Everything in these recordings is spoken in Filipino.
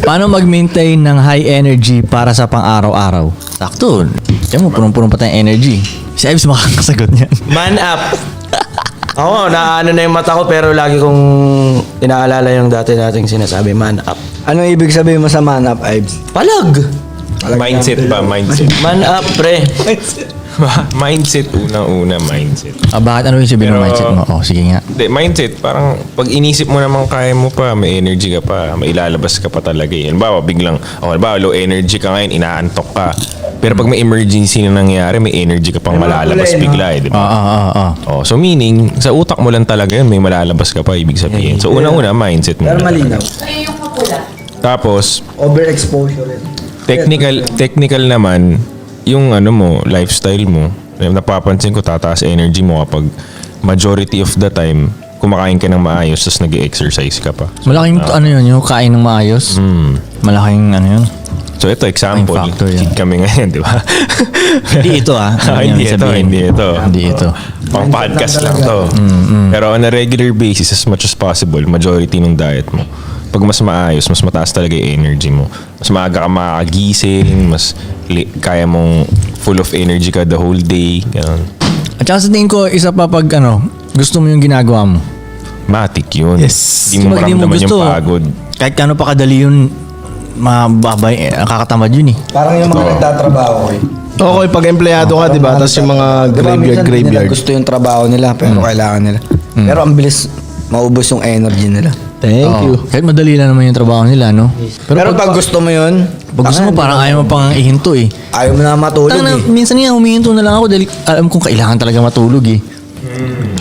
Paano mag-maintain ng high energy para sa pang-araw-araw? Sakto. Tiyan mo, punong-punong pa tayong energy. Si Ives makakasagot niyan. Man up. Ako, naano na yung mata ko pero lagi kong inaalala yung dati nating sinasabi, man up. Anong ibig sabihin mo sa man up, Ives? Palag! Mindset ba? Mindset. Man up, pre. Mindset, unang-una mindset. Bakit ano yung sabihin ng Pero- mindset mo? Oh, sige nga. Hindi, mindset, parang pag inisip mo naman kaya mo pa, may energy ka pa, may ilalabas ka pa talaga eh. Halimbawa, biglang, halimbawa, low energy ka ngayon, inaantok ka. Pero pag may emergency na nangyari, may energy ka pang malalabas bigla eh, di ba? Oh, so meaning, sa utak mo lang talaga yun, may malalabas ka pa, ibig sabihin. So unang-una, mindset mo. Pero na malinaw. Ay, yung kapula. Tapos, Overexposure rin. technical naman, yung ano mo, lifestyle mo, napapansin ko tataas energy mo kapag majority of the time kumakain ka ng maayos tapos nag-exercise ka pa. Malaking ano yun, yung kain ng maayos. Malaking ano yun. So ito example, Malaking factor yan. kid kami ngayon, di ba? Hindi ito Hindi ito. Hindi ito. Pang podcast lang to. Pero on a regular basis, as much as possible, majority ng diet mo, pag mas maayos, mas mataas talaga yung energy mo. Mas maaga ka makakagising, mas kaya mong full of energy ka the whole day. Ganun. At saka sa tingin ko, isa pa pag ano, gusto mo yung ginagawa mo. Matik yun. Yes. Hindi mo Kapag di mo maramdaman gusto, yung pagod. kahit kano pa kadali yun, mababay, nakakatamad yun eh. Parang yung mga nagtatrabaho ko eh. Okay, pag empleyado ka, di ba? Tapos yung mga Diba, minsan hindi nila graveyard. gusto yung trabaho nila pero kailangan nila. Pero ang bilis maubos yung energy nila. Thank Oo. you. Kahit madali lang naman yung trabaho nila, no? Pero pag gusto mo yun, Pag gusto mo, parang ayaw mo pang ihinto eh. ayaw mo na matulog Tangina, eh. minsan nga humihinto na lang ako dahil alam kong kailangan talaga matulog eh.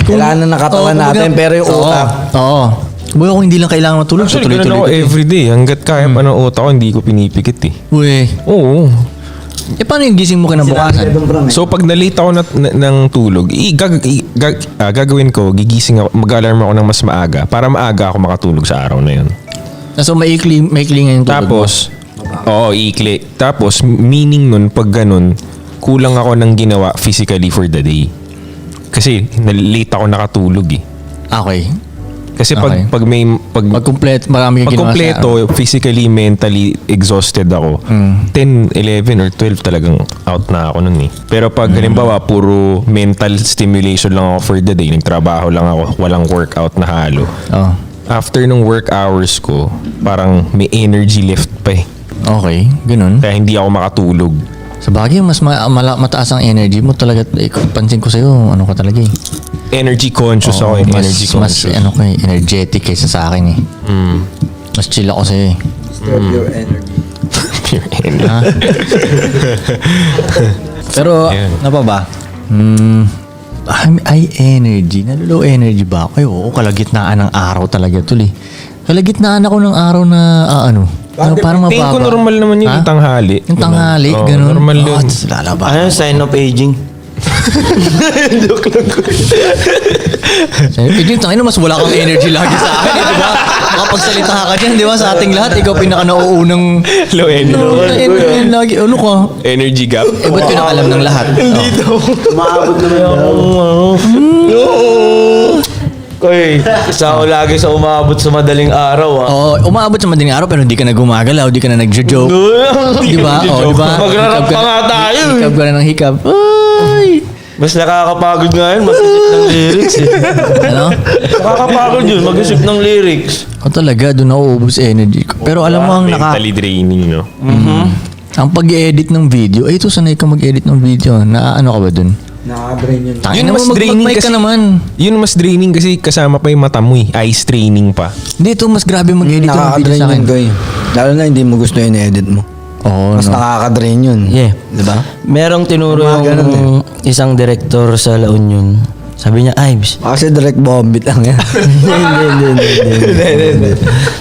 Kailangan na nakatawan Oo, natin kumbaga- pero yung utak. Oo. Kumbaga kung hindi lang kailangan matulog, so Actually, ganun ako tuloy-tuloy. everyday. Hanggat kaya pa ng utak ko, hindi ko pinipikit eh. Uy. Oo. Paano yung gising mo kinabukasan? So pag nalate ako ng tulog, gagawin ko, gigising ako, mag-alarm ako ng mas maaga para maaga ako makatulog sa araw na yun. So maikli nga yung tulog Tapos, oo, ikli. Tapos, meaning nun, pag ganun, kulang ako ng ginawa physically for the day. Kasi, late ako nakatulog eh. mo. Okay. Kasi Okay. pag Pag complete, marami ka pag ginawa kompleto, physically, mentally exhausted ako. 10, 11 or 12 talagang out na ako nun eh. Pero pag halimbawa, puro mental stimulation lang ako for the day, nagtrabaho lang ako, walang workout na halo. Oh. After nung work hours ko, parang may energy left pa eh. Okay, ganun. Kaya hindi ako makatulog. Sa bagay, mas mataas ang energy mo talaga. Pansin ko sa'yo, ano ka talaga eh. Energy conscious ako eh. mas, Energy mas conscious. ano ko eh, energetic kaysa sa akin eh. Mas chill ako sa'yo eh. Disturb your energy. Pure energy. Ha? Pero, Ayun. ano pa ba? Ay, energy. Nalulow energy ba ako? Ay, oo, kalagitnaan ng araw talaga tol eh. Kalagitnaan ako ng araw na, ano, parang Tingin ko mababa. normal naman yun, Ha? yung tanghali. Yung tanghali, Oo, ganun. Normal yun. tas lalaba. Ano yung sign of aging? Yung tangin mas wala kang energy lagi sa akin, eh, di ba? Makapagsalita ka dyan, di ba? Sa ating lahat, ikaw pinaka nauunang Low energy. lagi, ano ka? Energy gap. Eh, ba't pinakalam ng lahat? Umaabot naman Koy, isa ako lagi sa umabot sa madaling araw ah. Oo, umaabot sa madaling araw pero hindi ka na gumagalaw, hindi ka na nagjo-joke. Di ba? Oh, di ba? Magrarap pa nga tayo eh. Hikab ka na ng hikab. Ay! Mas nakakapagod nga yun, mag-isip ng lyrics eh. Ano? Nakakapagod yun, mag-isip ng lyrics. O talaga, doon nauubos energy ko. Pero alam mo ang Mentally draining, no? ang pag-edit ng video, ay ito sanay ka mag-edit ng video. Naano ka ba doon? Nakaka-drain yun. Tangin Yun na mo, mas draining mag-mic ka kasi- naman. Yun mas draining kasi kasama pa yung mata mo eh. Eyes training pa. Hindi, ito mas grabe mag-edit ng video Nakaka-drain sa yun, akin. Koy. Lalo na hindi mo gusto yung edit mo. Oo, Mas no. nakaka-drain yun. Yeah. Di ba? Merong tinuro Mga ganun yung isang director sa La Union. Sabi niya, Ives. Kasi direct bombit lang yan. Hindi.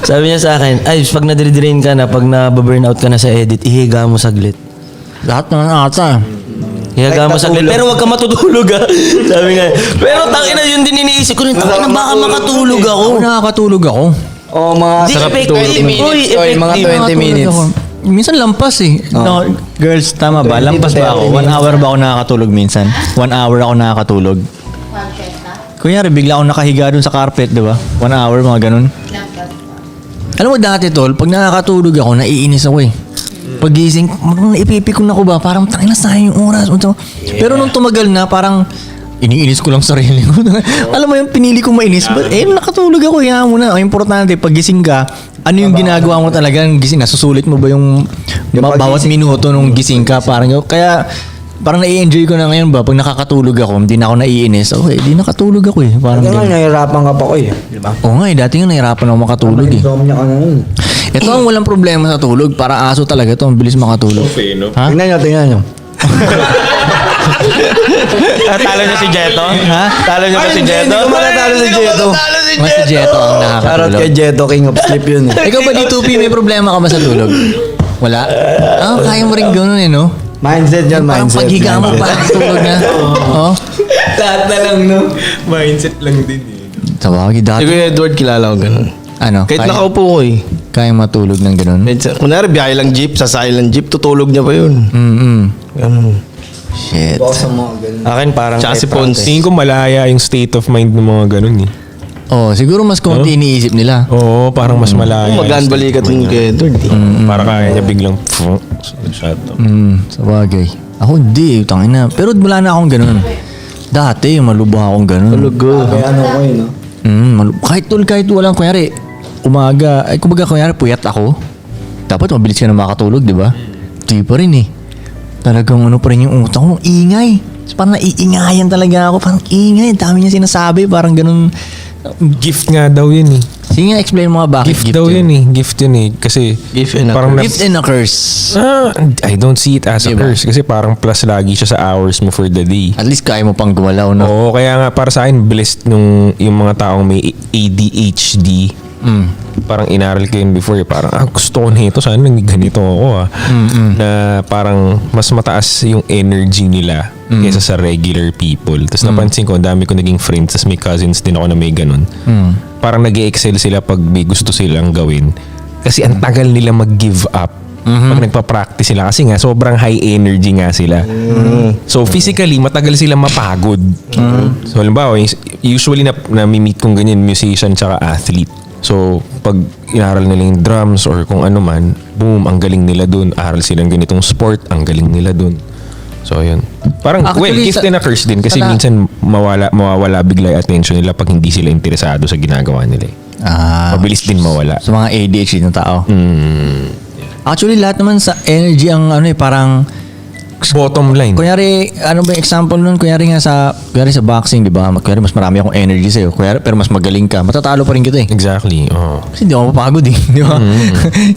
Sabi niya sa akin, Ives, pag nadredrain ka na, pag na-burnout ka na sa edit, ihiga mo saglit. Lahat naman ata. Hiyaga mo Like saglit. natulog. Pero wag ka matutulog ah. Sabi nga. Pero tangina yun din iniisip ko rin. Tangina baka makatulog ako. Ako nakakatulog ako. O mga Di effective. 20 minutes. Uy, Oy, mga effective. 20 Nakakatulog minutes. ako. Minsan lampas eh. No, girls, tama ba? 20 Lampas to ba ako? 30 1 hour ba ako nakakatulog minsan? 1 hour ako nakakatulog. Contest na. Kunyari, bigla akong nakahiga dun sa carpet, di ba? 1 hour, mga ganun. Ilang taon pa? Alam mo dati tol, pag nakakatulog ako, naiinis ako eh. Pagising, naipipikon ako ba? Parang tangina sayang yung oras. Pero nung tumagal na, parang iniinis ko lang sarili ko. Alam mo yung pinili kong mainis. But, nakatulog ako. Yan mo na. Ang importante, pagising ka, ano yung ginagawa mo talaga? Gising, nasusulit mo ba yung bawat minuto nung gising ka? Kaya parang nai-enjoy ko na ngayon ba? Pag nakakatulog ako, hindi na ako naiinis. Okay, di nakatulog ako eh. Parang Kaya nga, ganun. nahihirapan ka pa ko eh. Di ba? Oo nga eh, dati nga nahirapan ako makatulog eh. Insomnia ka na nun. Ito ang walang problema sa tulog. Para aso talaga ito. Ang bilis makatulog. Okay, no? Ha? Tingnan nyo. Talo niya si Jeto? Ha? Talo niya ba si Jeto? Hindi ko matatalo si Jeto. Mas si Jeto ang Shoutout nakakatulog. kay Jeto, king of sleep yun eh. Ikaw ba, D2P, may problema ka ba sa tulog? Wala? Kaya mo rin gano'n eh, no? Mindset yan, Parang mindset. paghiga mo pa, tulog na. Oo. Lahat na lang, no? Mindset lang din eh. Sa bagay, Si dati. Kuya Edward kilala ko ganun. Ano? Kahit Kaya, nakaupo ko eh. kaya matulog ng gano'n? Kunwari, biyahe lang jeep, sasakay lang jeep, tutulog niya pa yun. Ganun. Shit. Baka sa mga ganun. Akin parang Tsaka si may Pons. practice. Tingin ko malaya yung state of mind ng mga ganun eh. Oh, siguro mas konti iniisip nila. Oo, parang mas malaya. Magaan balikat yung Kuya Edward eh. Para kaya niya biglang shut up. Sa bagay. Ako hindi, tangin na. Pero wala na akong gano'n. Dati, malubha akong gano'n. Kaya ano ko eh, no? Kahit walang, kunyari, umaga, ay kumbaga kunyari, puyat ako. Dapat mabilis ka na makatulog, di ba? Di pa rin eh. Talagang ano pa rin yung utak ko, ingay. Parang naiingayan talaga ako. Parang ingay, dami niya sinasabi. Parang ganun. Gift nga daw yun eh. Sige nga, explain mo nga bakit Gift daw yun eh. Gift yun eh. Kasi Gift and a parang Gift and a curse. I don't see it as a Diba? curse. Kasi parang plus lagi siya sa hours mo for the day. At least kaya mo pang gumalaw, no? Oo, kaya nga para sa akin, blessed nung yung mga taong may ADHD. Parang inaral ko yun before. Parang, gusto ko nito. Sana ganito ako Na parang mas mataas yung energy nila kaysa sa regular people. Tapos napansin ko, ang dami ko naging friends. Tapos may cousins din ako na may ganun. Parang nag-excel sila pag may gusto silang gawin. Kasi ang tagal nila mag-give up pag nagpa-practice sila. Kasi nga, sobrang high energy nga sila. So, physically, matagal sila mapagod. So, halimbawa, usually na-meet kong ganyan, musician tsaka athlete. So, pag inaral nila yung drums or kung ano man, boom, ang galing nila dun. Aral silang ganitong sport, ang galing nila dun. So, yun. Parang, Actually, gift sa- and a curse din. Kasi sa- minsan, mawawala bigla yung attention nila pag hindi sila interesado sa ginagawa nila. Mabilis din mawala. Sa mga ADHD ng tao. Actually, lahat naman sa energy ang ano eh, parang Bottom line. kunyari, ano ba yung example nun? Kunyari sa boxing, di ba? Kunyari, mas marami akong energy sa'yo. Kunyari, pero mas magaling ka. Matatalo pa rin kita eh. Exactly. Oh. Kasi hindi ako mapapagod eh. Di ba?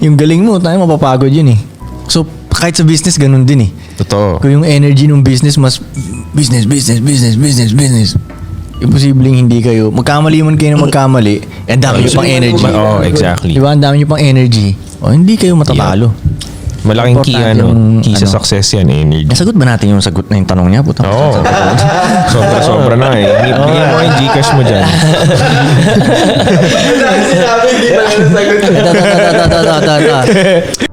Yung galing mo, tayo mapapagod yun eh. So, kahit sa business, ganun din eh. Totoo. Kung yung energy ng business, mas business. Imposibleng hindi kayo. Magkamali man kayo na magkamali. Ang dami nyo pang energy. Oh, exactly. Di ba? Ang dami nyo pang energy. O, hindi kayo matatalo. Malaking key, Importante yung, key sa success yan, energy. Nasagot ba natin yung sagot na yung tanong niya? Puta. Oo. Sobra na eh. Bigyan mo yung Gcash mo dyan. Ito.